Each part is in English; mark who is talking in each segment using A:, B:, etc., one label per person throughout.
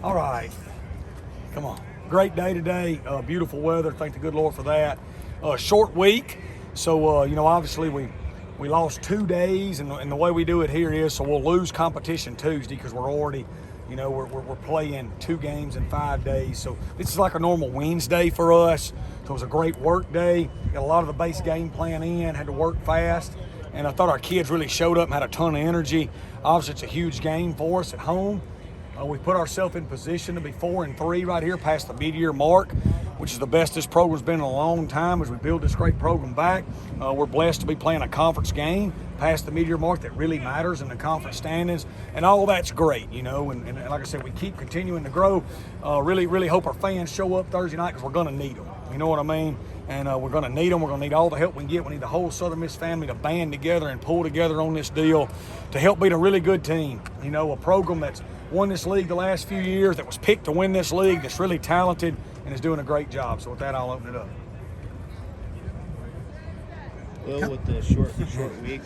A: All right. Come on. Great day today. Beautiful weather. Thank the good Lord for that. Short week. So, obviously we lost 2 days, and the way we do it here is, so we'll lose competition Tuesday because we're already, we're playing 2 games in 5 days. So this is like a normal Wednesday for us. So it was a great work day. Got a lot of the base game plan in, had to work fast. And I thought our kids really showed up and had a ton of energy. Obviously, it's a huge game for us at home. We put ourselves in position to be 4-3 right here past the mid-year mark, which is the best this program's been in a long time as we build this great program back. We're blessed to be playing a conference game past the mid-year mark that really matters in the conference standings, and all that's great, and like I said, we keep continuing to grow. Really hope our fans show up Thursday night because we're going to need them. You know what I mean? And we're going to need them. We're going to need all the help we can get. We need the whole Southern Miss family to band together and pull together on this deal to help beat a really good team. A program that's won this league the last few years, that was picked to win this league, that's really talented and is doing a great job. So with that, I'll open it up.
B: Well, with the short week,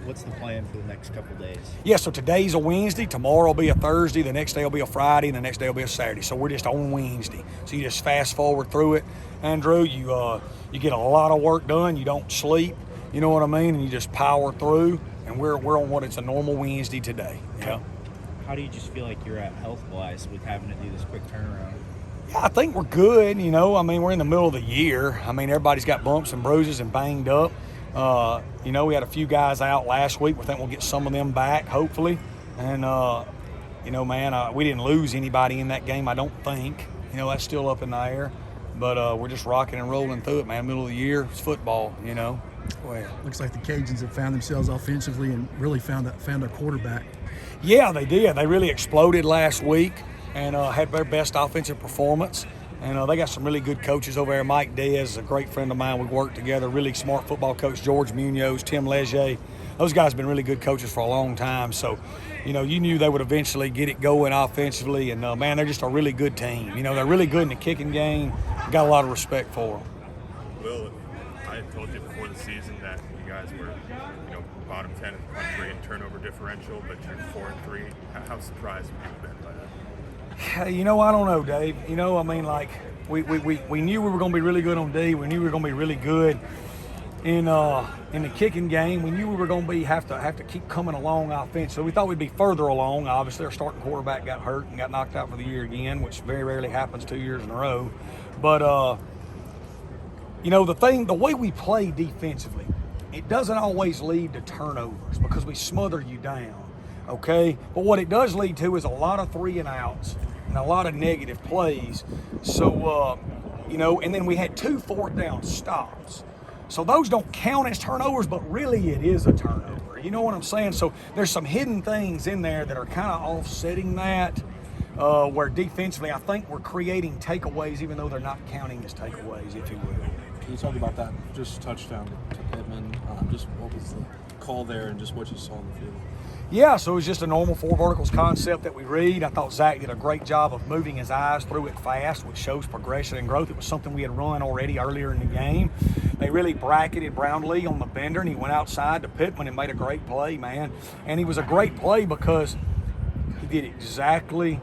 B: what's the plan for the next couple of days?
A: Yeah, so today's a Wednesday, tomorrow will be a Thursday, the next day will be a Friday, and the next day will be a Saturday. So we're just on Wednesday. So you just fast forward through it. Andrew, you get a lot of work done. You don't sleep, you know what I mean? And you just power through, and we're on what is a normal Wednesday today. Yeah.
B: How do you just feel like you're at health-wise with having to do this quick turnaround?
A: Yeah, I think we're good, we're in the middle of the year. Everybody's got bumps and bruises and banged up. We had a few guys out last week. We think we'll get some of them back, hopefully. And, we didn't lose anybody in that game, I don't think. That's still up in the air. But we're just rocking and rolling through it, man. Middle of the year, it's football,
C: Well, looks like the Cajuns have found themselves offensively and really found a quarterback.
A: Yeah, they did. They really exploded last week and had their best offensive performance. And they got some really good coaches over there. Mike Diaz is a great friend of mine. We worked together. Really smart football coach, George Munoz, Tim Leger. Those guys have been really good coaches for a long time. So, you knew they would eventually get it going offensively. And, they're just a really good team. They're really good in the kicking game. Got a lot of respect for them.
D: Will, I had told you before the season that you guys were, bottom 10 in the country in turnover differential, but you're 4-3. How surprised have you been by that?
A: I don't know, Dave. We knew we were going to be really good on D. We knew we were going to be really good in the kicking game. We knew we were going to have to keep coming along offensively. So we thought we'd be further along. Obviously, our starting quarterback got hurt and got knocked out for the year again, which very rarely happens 2 years in a row. But the way we play defensively, it doesn't always lead to turnovers because we smother you down. Okay, but what it does lead to is a lot of 3 and outs and a lot of negative plays. So, and then we had 2 4th down stops. So those don't count as turnovers, but really it is a turnover. You know what I'm saying? So there's some hidden things in there that are kind of offsetting that, where defensively I think we're creating takeaways even though they're not counting as takeaways, if you will.
E: Can you talk about that just touchdown to Pittman? Just what was the call there and just what you saw in the field?
A: Yeah, so it was just a normal 4 verticals concept that we read. I thought Zach did a great job of moving his eyes through it fast, which shows progression and growth. It was something we had run already earlier in the game. They really bracketed Brownlee on the bender, and he went outside to Pittman and made a great play, man. And he was a great play because he did exactly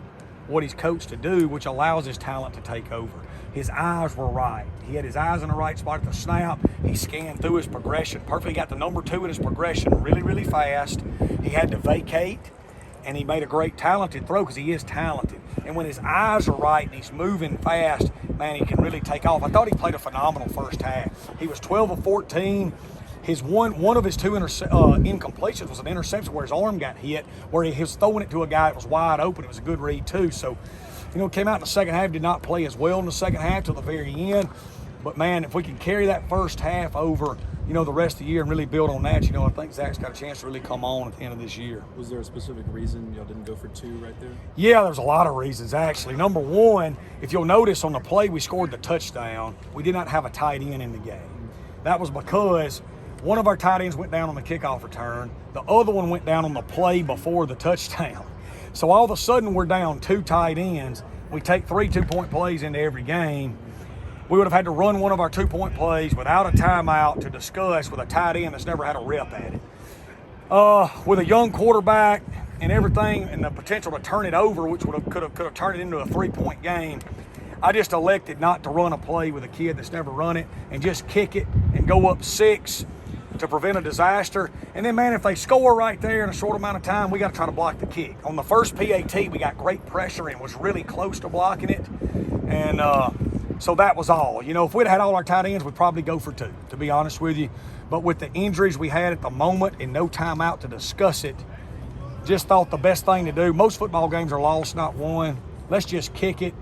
A: what he's coached to do, which allows his talent to take over. His eyes were right. He had his eyes in the right spot at the snap. He scanned through his progression. Perfectly got the number 2 in his progression really fast. He had to vacate, and he made a great talented throw because he is talented. And when his eyes are right and he's moving fast, man, he can really take off. I thought he played a phenomenal first half. He was 12 of 14. His one of his 2 incompletions was an interception where his arm got hit, where he was throwing it to a guy that was wide open. It was a good read too. So, came out in the second half, did not play as well in the second half till the very end. But, man, if we can carry that first half over, the rest of the year and really build on that, I think Zach's got a chance to really come on at the end of this year.
E: Was there a specific reason y'all didn't go for 2 right there?
A: Yeah, there's a lot of reasons, actually. Number one, if you'll notice on the play we scored the touchdown, we did not have a tight end in the game. That was because one of our tight ends went down on the kickoff return. The other one went down on the play before the touchdown. So all of a sudden we're down 2 tight ends. We take 3 2-point plays into every game. We would have had to run one of our 2-point plays without a timeout to discuss with a tight end that's never had a rep at it. With a young quarterback, and everything and the potential to turn it over, which could have turned it into a 3-point game, I just elected not to run a play with a kid that's never run it and just kick it and go up 6 to prevent a disaster. And then, man, if they score right there in a short amount of time, we got to try to block the kick. On the first PAT, we got great pressure and was really close to blocking it. And so that was all. You know, if we'd had all our tight ends, we'd probably go for 2, to be honest with you. But with the injuries we had at the moment and no timeout to discuss it, just thought the best thing to do. Most football games are lost, not won. Let's just kick it,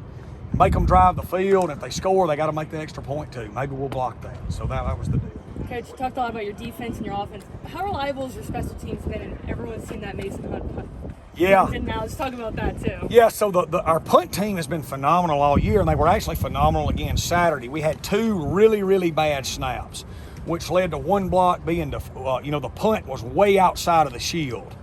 A: make them drive the field. And if they score, they got to make the extra point too. Maybe we'll block that. So that was the deal.
F: Coach, you talked a lot about your defense and your offense. How reliable has your special teams been? And everyone's seen that Mason Hunt punt.
A: Yeah.
F: And now let's talk about that too.
A: Yeah, so our punt team has been phenomenal all year, and they were actually phenomenal again Saturday. We had 2 really, really bad snaps, which led to one block being, the punt was way outside of the shield.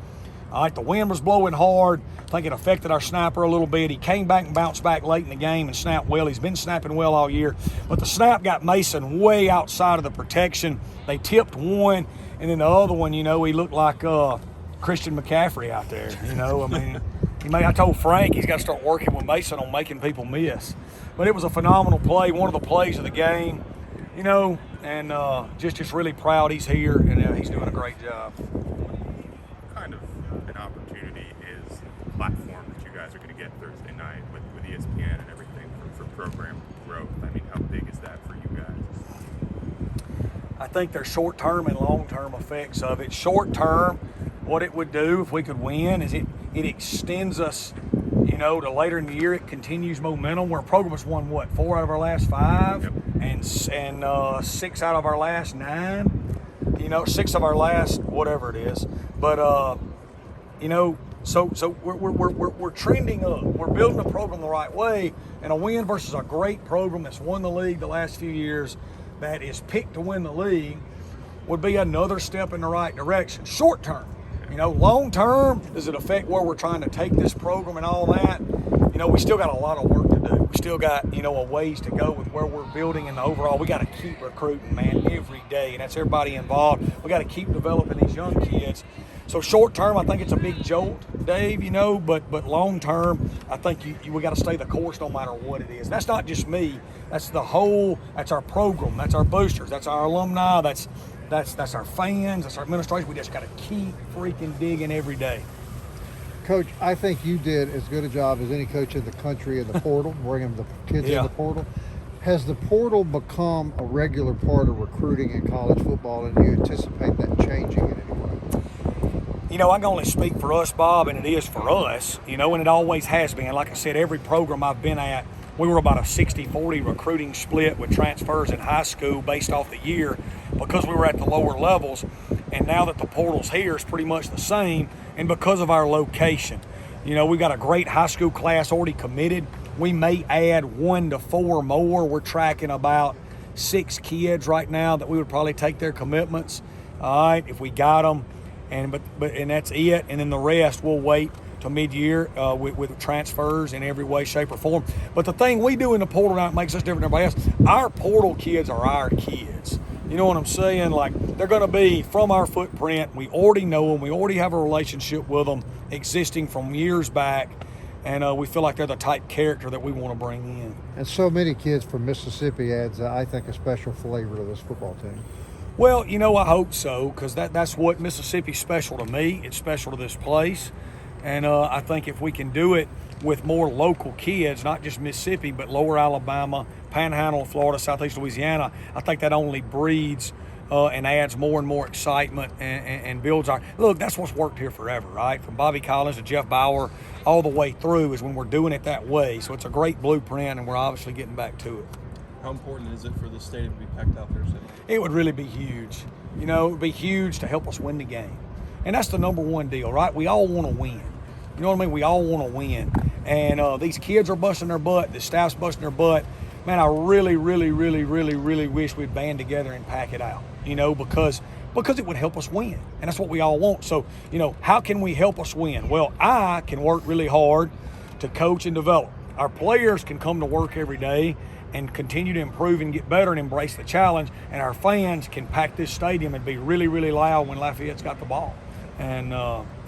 A: All right, the wind was blowing hard. I think it affected our snapper a little bit. He came back and bounced back late in the game and snapped well. He's been snapping well all year. But the snap got Mason way outside of the protection. They tipped one, and then the other one, he looked like Christian McCaffrey out there. I mean, I told Frank he's got to start working with Mason on making people miss. But it was a phenomenal play, one of the plays of the game, and just really proud he's here, and he's doing a great job.
D: Kind of an opportunity is the platform that you guys are going to get Thursday night with ESPN and everything for program growth. I mean, how big is that for you guys?
A: I think there's short-term and long-term effects of it. Short-term, what it would do if we could win is it extends us, to later in the year. It continues momentum. Where a program has won, 4 out of our last 5,
D: Yep.
A: and 6 out of our last 9. 6 of our last whatever it is. But so we're trending up. We're building a program the right way, and a win versus a great program that's won the league the last few years, that is picked to win the league, would be another step in the right direction. Short term, long term, does it affect where we're trying to take this program and all that? We still got a lot of work to do. We still got, a ways to go with where we're building, and the overall, we got to keep recruiting, man, every day, and that's everybody involved. We got to keep developing these young kids. So short term, I think it's a big jolt, Dave, but long term, I think we got to stay the course no matter what it is. That's not just me. That's that's our program. That's our boosters. That's our alumni. That's our fans. That's our administration. We just got to keep freaking digging every day.
G: Coach, I think you did as good a job as any coach in the country in the portal, bringing the kids in the portal. Has the portal become a regular part of recruiting in college football, and do you anticipate that changing in any way?
A: I can only speak for us, Bob, and it is for us, and it always has been. Like I said, every program I've been at, we were about a 60-40 recruiting split with transfers in high school based off the year, because we were at the lower levels. And now that the portal's here, it's pretty much the same, and because of our location. We've got a great high school class already committed. We may add 1 to 4 more. We're tracking about 6 kids right now that we would probably take their commitments, all right, if we got them. And that's it. And then the rest we'll wait till mid-year with transfers in every way, shape, or form. But the thing we do in the portal now that makes us different than everybody else, our portal kids are our kids. You know what I'm saying? Like, they're going to be from our footprint. We already know them. We already have a relationship with them existing from years back. And we feel like they're the type character that we want to bring in.
G: And so many kids from Mississippi adds, I think, a special flavor to this football team.
A: Well, I hope so, because that's what Mississippi's special to me. It's special to this place. And I think if we can do it with more local kids, not just Mississippi, but lower Alabama, Panhandle, Florida, Southeast Louisiana, I think that only breeds and adds more and more excitement and builds our... Look, that's what's worked here forever, right? From Bobby Collins to Jeff Bauer, all the way through is when we're doing it that way. So it's a great blueprint, and we're obviously getting back to it.
E: How important is it for the stadium to be packed out there, City?
A: It would really be huge. It would be huge to help us win the game. And that's the number one deal, right? We all want to win. You know what I mean? We all want to win. And these kids are busting their butt. The staff's busting their butt. Man, I really, really, really, really, really wish we'd band together and pack it out, because it would help us win. And that's what we all want. So, how can we help us win? Well, I can work really hard to coach and develop. Our players can come to work every day and continue to improve and get better and embrace the challenge. And our fans can pack this stadium and be really, really loud when Lafayette's got the ball. And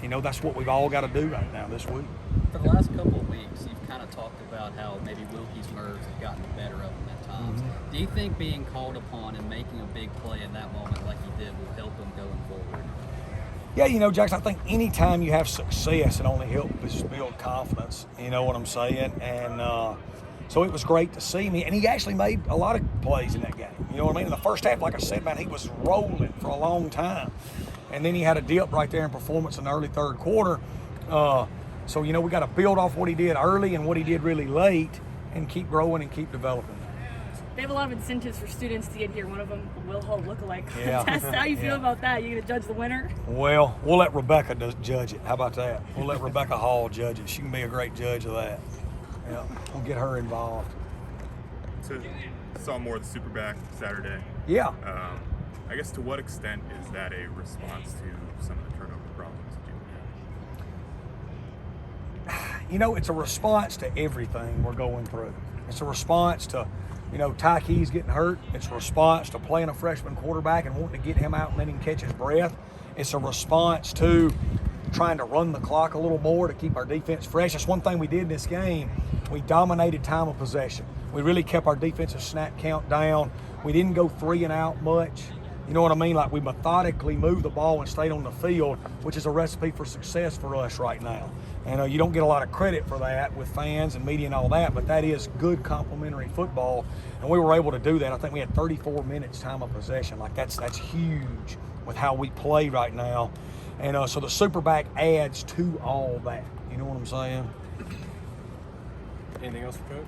A: You know, that's what we've all got to do right now this week.
H: For the last couple of weeks, you've kind of talked about how maybe Wilkie's nerves have gotten the better of him at times. Do you think being called upon and making a big play in that moment like he did will help him going forward?
A: Yeah, you know, Jackson, I think anytime you have success, it only helps build confidence. You know what I'm saying? And so it was great to see me. And he actually made a lot of plays in that game. You know what I mean? In the first half, like I said, man, he was rolling for a long time. And then he had a dip right there in performance in the early third quarter. So, you know, we got to build off what he did early and what he did really late and keep growing and keep developing.
F: They have a lot of incentives for students to get here. One of them, a Will Hall lookalike
A: Yeah.
F: contest. How you feel
A: Yeah.
F: about that? You going to judge the winner?
A: Well, we'll let Rebecca judge it. How about that? We'll let Rebecca Hall judge it. She can be a great judge of that. Yeah, we'll get her involved.
D: So, saw more of the Superback Saturday.
A: Yeah.
D: I guess to what extent is that a response to some of the turnover problems that you have?
A: You know, it's a response to everything we're going through. It's a response to, you know, Ty Keyes getting hurt. It's a response to playing a freshman quarterback and wanting to get him out and let him catch his breath. It's a response to trying to run the clock a little more to keep our defense fresh. That's one thing we did in this game. We dominated time of possession. We really kept our defensive snap count down. We didn't go 3 and out much. You know what I mean? Like, we methodically moved the ball and stayed on the field, which is a recipe for success for us right now. And you don't get a lot of credit for that with fans and media and all that, but that is good complimentary football. And we were able to do that. I think we had 34 minutes time of possession. Like, that's huge with how we play right now. And so the Superback adds to all that. You know what I'm saying?
E: Anything else for Coach?